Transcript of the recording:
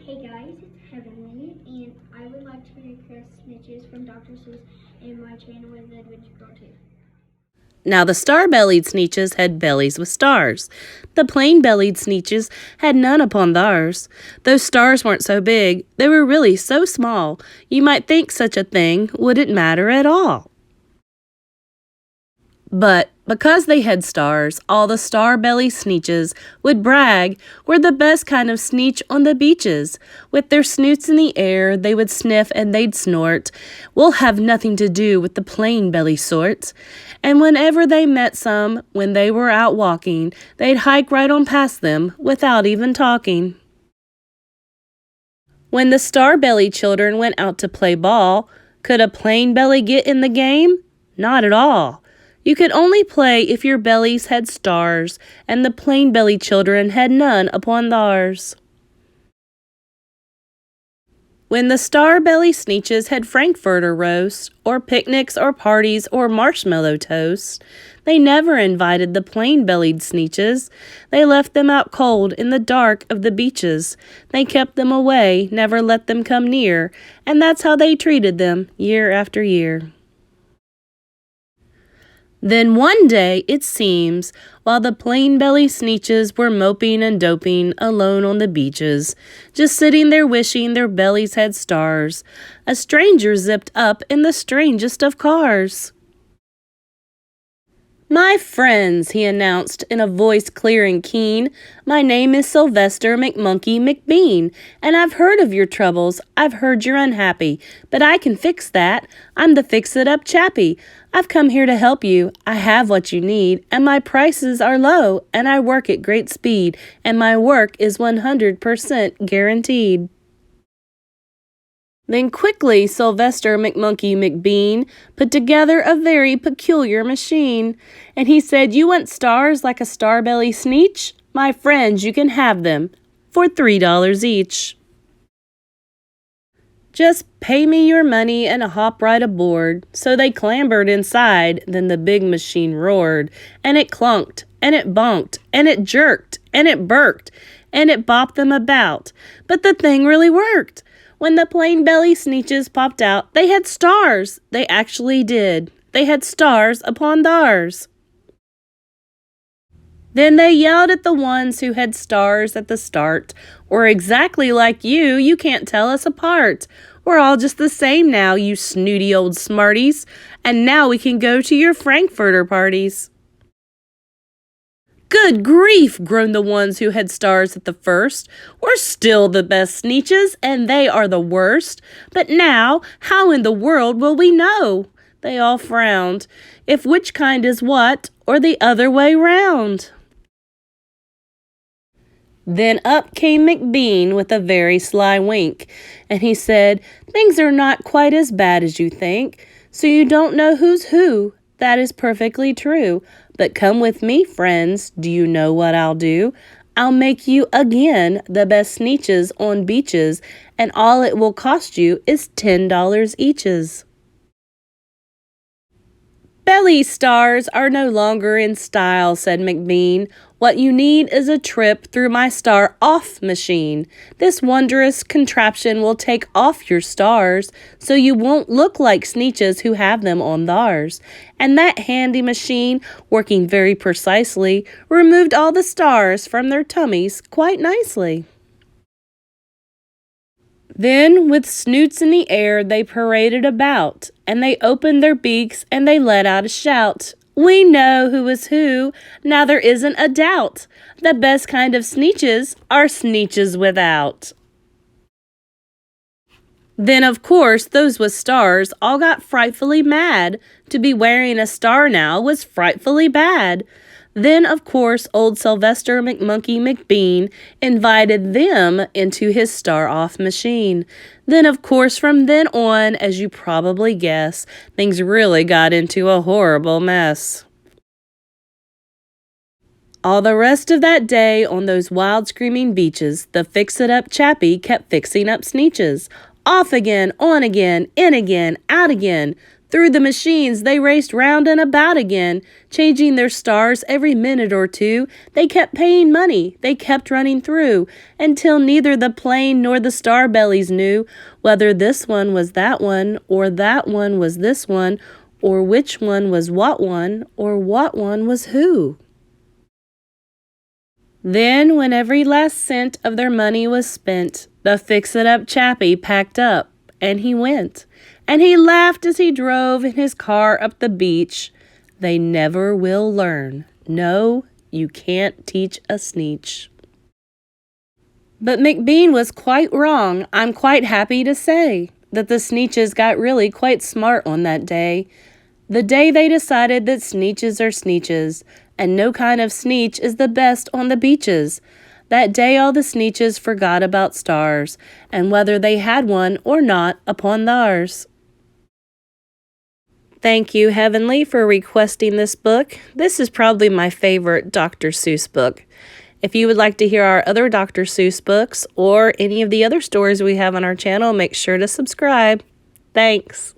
Hey guys, it's Heavenly, and I would like to request Sneetches from Dr. Seuss, and my channel is Adventure Girl 2. Now the star-bellied Sneetches had bellies with stars. The plain-bellied Sneetches had none upon theirs. Those stars weren't so big, they were really so small, you might think such a thing wouldn't matter at all. But because they had stars, all the star-bellied Sneetches would brag we're the best kind of Sneetch on the beaches. With their snoots in the air, they would sniff and they'd snort. We'll have nothing to do with the plain-belly sort. And whenever they met some, when they were out walking, they'd hike right on past them without even talking. When the star-bellied children went out to play ball, could a plain belly get in the game? Not at all. You could only play if your bellies had stars, and the plain-bellied children had none upon theirs. When the star-bellied Sneetches had frankfurter roast, or picnics or parties or marshmallow toast, they never invited the plain-bellied Sneetches. They left them out cold in the dark of the beaches. They kept them away, never let them come near, and that's how they treated them year after year. Then one day, it seems, while the plain-bellied Sneetches were moping and doping alone on the beaches, just sitting there wishing their bellies had stars, a stranger zipped up in the strangest of cars. "My friends," he announced in a voice clear and keen, "my name is Sylvester McMonkey McBean, and I've heard of your troubles, I've heard you're unhappy, but I can fix that. I'm the Fix-it-up Chappie. I've come here to help you, I have what you need, and my prices are low, and I work at great speed, and my work is 100% guaranteed." Then quickly Sylvester McMonkey McBean put together a very peculiar machine, and he said, "You want stars like a star-belly Sneetch? My friends, you can have them for $3 each. Just pay me your money and hop right aboard." So they clambered inside, then the big machine roared, and it clunked, and it bonked, and it jerked, and it burked, and it bopped them about. But the thing really worked. When the plain-belly Sneetches popped out, they had stars. They actually did. They had stars upon theirs. Then they yelled at the ones who had stars at the start. "We're exactly like you, you can't tell us apart. We're all just the same now, you snooty old smarties. And now we can go to your frankfurter parties." "Good grief," groaned the ones who had stars at the first. "We're still the best Sneetches, and they are the worst. But now, how in the world will we know?" They all frowned. "If which kind is what, or the other way round?" Then up came McBean with a very sly wink, and he said, "Things are not quite as bad as you think. So you don't know who's who. That is perfectly true. But come with me, friends. Do you know what I'll do? I'll make you again the best Sneetches on beaches, and all it will cost you is $10 eaches." "Belly stars are no longer in style," said McBean. "What you need is a trip through my star-off machine. This wondrous contraption will take off your stars, so you won't look like Sneetches who have them on theirs. And that handy machine, working very precisely, removed all the stars from their tummies quite nicely." Then, with snoots in the air, they paraded about, and they opened their beaks, and they let out a shout. "We know who is who, now there isn't a doubt. The best kind of Sneetches are Sneetches without." Then, of course, those with stars all got frightfully mad. To be wearing a star now was frightfully bad. Then, of course, old Sylvester McMonkey McBean invited them into his star-off machine. Then, of course, from then on, as you probably guess, things really got into a horrible mess. All the rest of that day on those wild screaming beaches, the Fix-it-up Chappie kept fixing up Sneetches. Off again, on again, in again, out again. Through the machines they raced round and about again, changing their stars every minute or two. They kept paying money, they kept running through, until neither the plane nor the star bellies knew whether this one was that one, or that one was this one, or which one was what one, or what one was who. Then, when every last cent of their money was spent, the Fix-it-up Chappie packed up, and he went. And he laughed as he drove in his car up the beach. They never will learn. No, you can't teach a Sneetch. But McBean was quite wrong. I'm quite happy to say that the Sneetches got really quite smart on that day. The day they decided that Sneetches are Sneetches, and no kind of Sneetch is the best on the beaches. That day all the Sneetches forgot about stars, and whether they had one or not upon theirs. Thank you, Heavenly, for requesting this book. This is probably my favorite Dr. Seuss book. If you would like to hear our other Dr. Seuss books or any of the other stories we have on our channel, make sure to subscribe. Thanks.